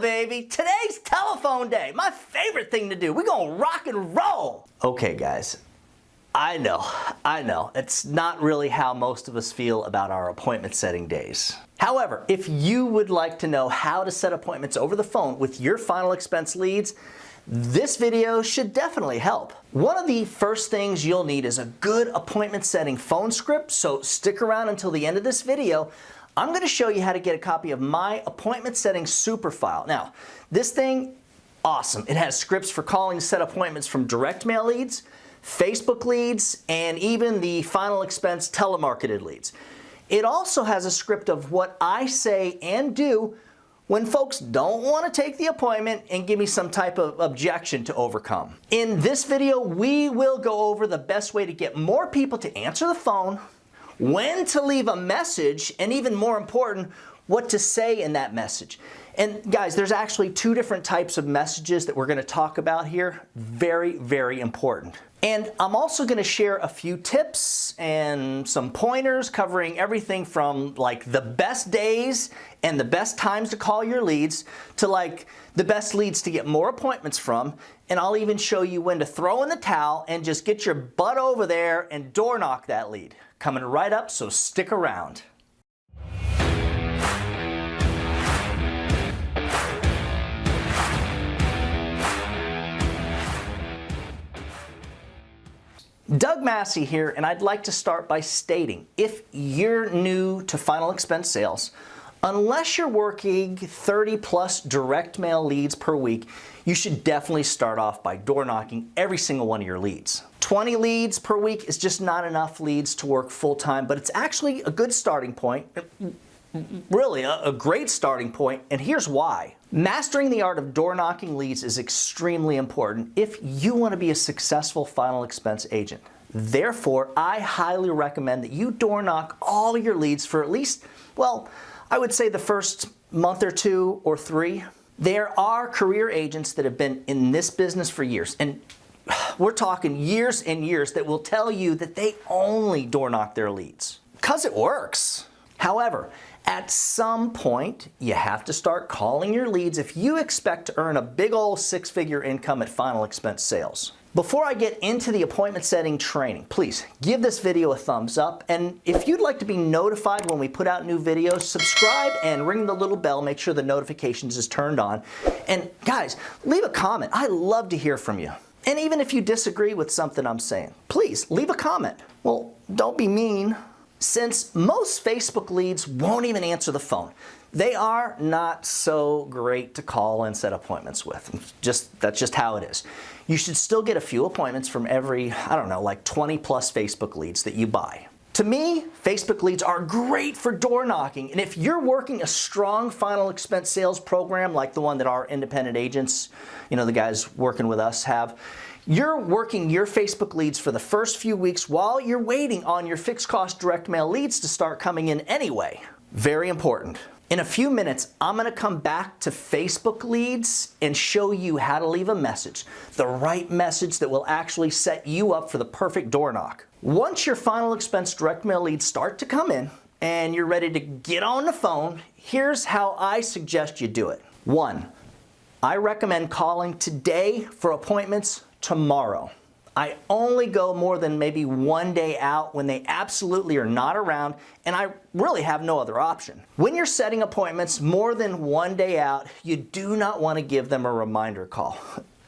baby. Today's telephone day. My favorite thing to do. We're gonna rock and roll. Okay, guys. I know. It's not really how most of us feel about our appointment setting days. However, if you would like to know how to set appointments over the phone with your final expense leads, this video should definitely help. One of the first things you'll need is a good appointment setting phone script, so stick around until the end of this video. I'm going to show you how to get a copy of my appointment setting super file. Now, this thing, awesome. It has scripts for calling to set appointments from direct mail leads, Facebook leads, and even the final expense telemarketed leads. It also has a script of what I say and do when folks don't want to take the appointment and give me some type of objection to overcome. In this video, we will go over the best way to get more people to answer the phone, when to leave a message, and even more important, what to say in that message. And guys, there's actually two different types of messages that we're going to talk about here. Very, very important. And I'm also going to share a few tips and some pointers covering everything from like the best days and the best times to call your leads to like the best leads to get more appointments from. And I'll even show you when to throw in the towel and just get your butt over there and door knock that lead. Coming right up, so stick around. Doug Massi here, and I'd like to start by stating, if you're new to final expense sales, unless you're working 30 plus direct mail leads per week, you should definitely start off by door knocking every single one of your leads. 20 leads per week is just not enough leads to work full time, but it's actually a good starting point. Really a great starting point, and here's why. Mastering the art of door knocking leads is extremely important if you want to be a successful final expense agent. Therefore, I highly recommend that you door knock all your leads for at least, well, I would say the first month or two or three. There are career agents that have been in this business for years, and we're talking years and years, that will tell you that they only door knock their leads because it works. However, at some point, you have to start calling your leads if you expect to earn a big old six-figure income at final expense sales. Before I get into the appointment setting training, please give this video a thumbs up. And if you'd like to be notified when we put out new videos, subscribe and ring the little bell. Make sure the notifications is turned on. And guys, leave a comment. I love to hear from you. And even if you disagree with something I'm saying, please leave a comment. Well, don't be mean. Since most Facebook leads won't even answer the phone, they are not so great to call and set appointments with. That's just how it is. You should still get a few appointments from every, I don't know, like 20 plus Facebook leads that you buy. To me, Facebook leads are great for door knocking, and if you're working a strong final expense sales program like the one that our independent agents, the guys working with us have, you're working your Facebook leads for the first few weeks while you're waiting on your fixed cost direct mail leads to start coming in anyway. Very important. In a few minutes, I'm going to come back to Facebook leads and show you how to leave a message, the right message that will actually set you up for the perfect door knock. Once your final expense direct mail leads start to come in and you're ready to get on the phone, here's how I suggest you do it. 1, I recommend calling today for appointments tomorrow. I only go more than maybe one day out when they absolutely are not around, and I really have no other option. When you're setting appointments more than one day out, you do not want to give them a reminder call.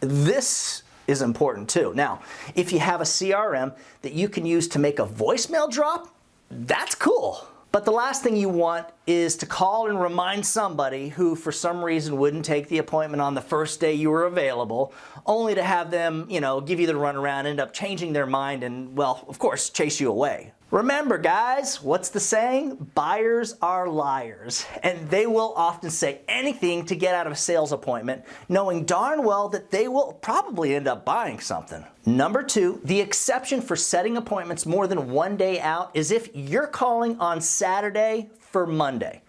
This is important too. Now, if you have a CRM that you can use to make a voicemail drop, that's cool. But the last thing you want is to call and remind somebody who for some reason wouldn't take the appointment on the first day you were available, only to have them, give you the runaround, end up changing their mind and, well, of course, chase you away. Remember, guys, what's the saying? Buyers are liars, and they will often say anything to get out of a sales appointment, knowing darn well that they will probably end up buying something. Number 2, the exception for setting appointments more than one day out is if you're calling on Saturday for Monday.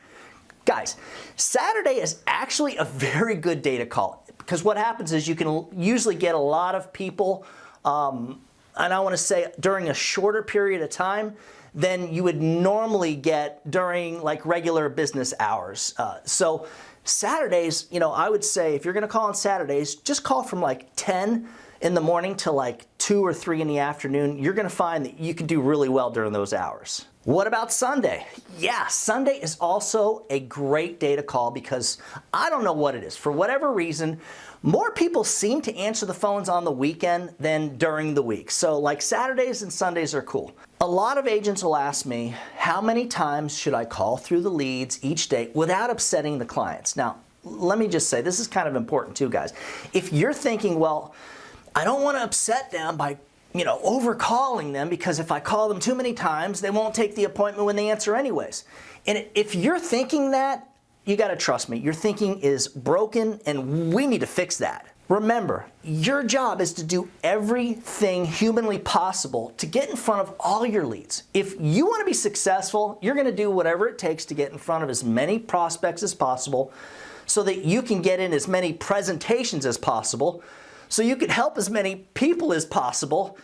Guys, Saturday is actually a very good day to call, because what happens is you can usually get a lot of people and I want to say during a shorter period of time than you would normally get during like regular business hours. So Saturdays, I would say if you're going to call on Saturdays, just call from like 10 in the morning till like 2 or 3 in the afternoon. You're going to find that you can do really well during those hours. What about Sunday? Yeah, Sunday is also a great day to call because I don't know what it is. For whatever reason, more people seem to answer the phones on the weekend than during the week. So like Saturdays and Sundays are cool. A lot of agents will ask me, how many times should I call through the leads each day without upsetting the clients? Now, let me just say, this is kind of important too, guys. If you're thinking, well, I don't want to upset them by over calling them because if I call them too many times, they won't take the appointment when they answer anyways. And if you're thinking that, you got to trust me, your thinking is broken and we need to fix that. Remember, your job is to do everything humanly possible to get in front of all your leads. If you want to be successful, you're going to do whatever it takes to get in front of as many prospects as possible so that you can get in as many presentations as possible, so you can help as many people as possible,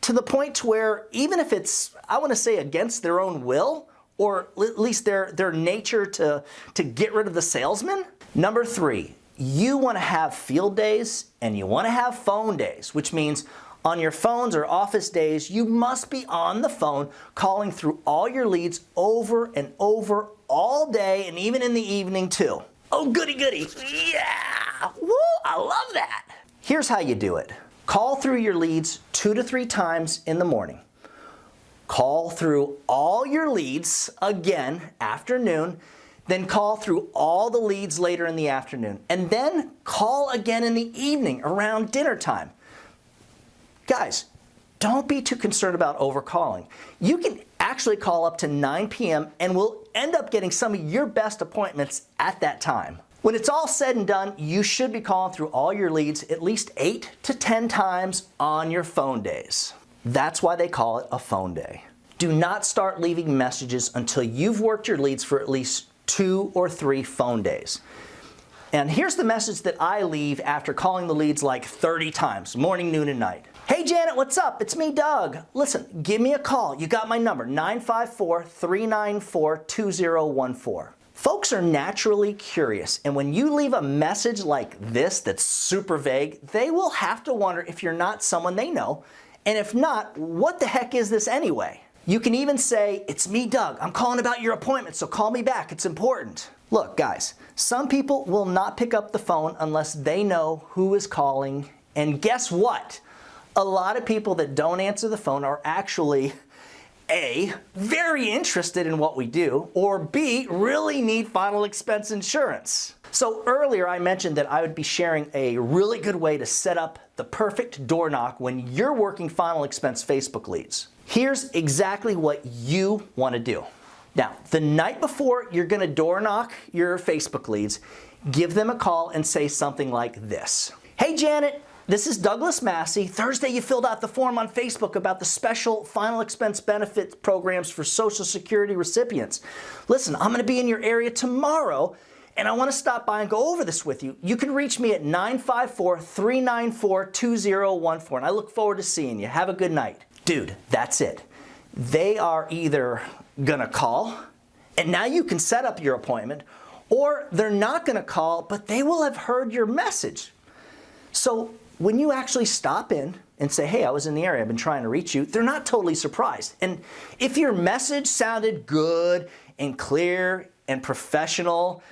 to the point to where even if it's, I want to say, against their own will, or at least their nature to get rid of the salesman. Number 3, you want to have field days and you want to have phone days, which means on your phones or office days, you must be on the phone calling through all your leads over and over all day and even in the evening too. Oh, goody goody. Yeah. Woo, I love that. Here's how you do it. Call through your leads 2 to 3 times in the morning. Call through all your leads again afternoon, then call through all the leads later in the afternoon, and then call again in the evening around dinner time. Guys, don't be too concerned about overcalling. You can actually call up to 9 p.m. and we'll end up getting some of your best appointments at that time. When it's all said and done, you should be calling through all your leads at least 8 to 10 times on your phone days. That's why they call it a phone day. Do not start leaving messages until you've worked your leads for at least 2 or 3 phone days. And here's the message that I leave after calling the leads like 30 times, morning, noon, and night. Hey Janet, what's up? It's me, Doug. Listen, give me a call. You got my number, 954-394-2014. Folks are naturally curious, and when you leave a message like this that's super vague, they will have to wonder if you're not someone they know, and if not, what the heck is this anyway? You can even say, it's me, Doug. I'm calling about your appointment, so call me back. It's important. Look, guys, some people will not pick up the phone unless they know who is calling, and guess what? A lot of people that don't answer the phone are actually A, very interested in what we do, or B, really need final expense insurance. So earlier I mentioned that I would be sharing a really good way to set up the perfect door knock when you're working final expense Facebook leads. Here's exactly what you want to do. Now, the night before you're going to door knock your Facebook leads, give them a call and say something like this. Hey Janet, this is Douglas Massi. Thursday you filled out the form on Facebook about the special final expense benefit programs for Social Security recipients. Listen, I'm going to be in your area tomorrow and I want to stop by and go over this with you. You can reach me at 954-394-2014 and I look forward to seeing you. Have a good night. Dude, that's it. They are either going to call and now you can set up your appointment, or they're not going to call but they will have heard your message. So when you actually stop in and say, hey, I was in the area, I've been trying to reach you, they're not totally surprised. And if your message sounded good and clear and professional,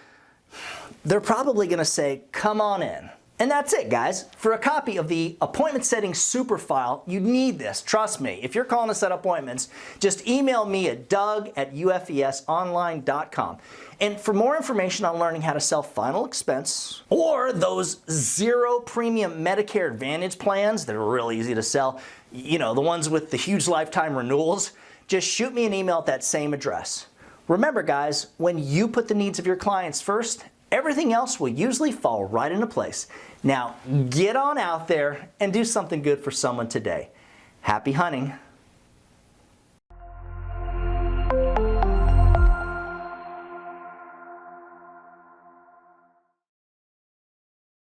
they're probably going to say, come on in. And that's it, guys. For a copy of the appointment setting super file, you need this. Trust me. If you're calling to set appointments, just email me at doug@ufesonline.com. And for more information on learning how to sell final expense or those 0 premium Medicare Advantage plans that are really easy to sell, the ones with the huge lifetime renewals, just shoot me an email at that same address. Remember, guys, when you put the needs of your clients first, everything else will usually fall right into place. Now, get on out there and do something good for someone today. Happy hunting.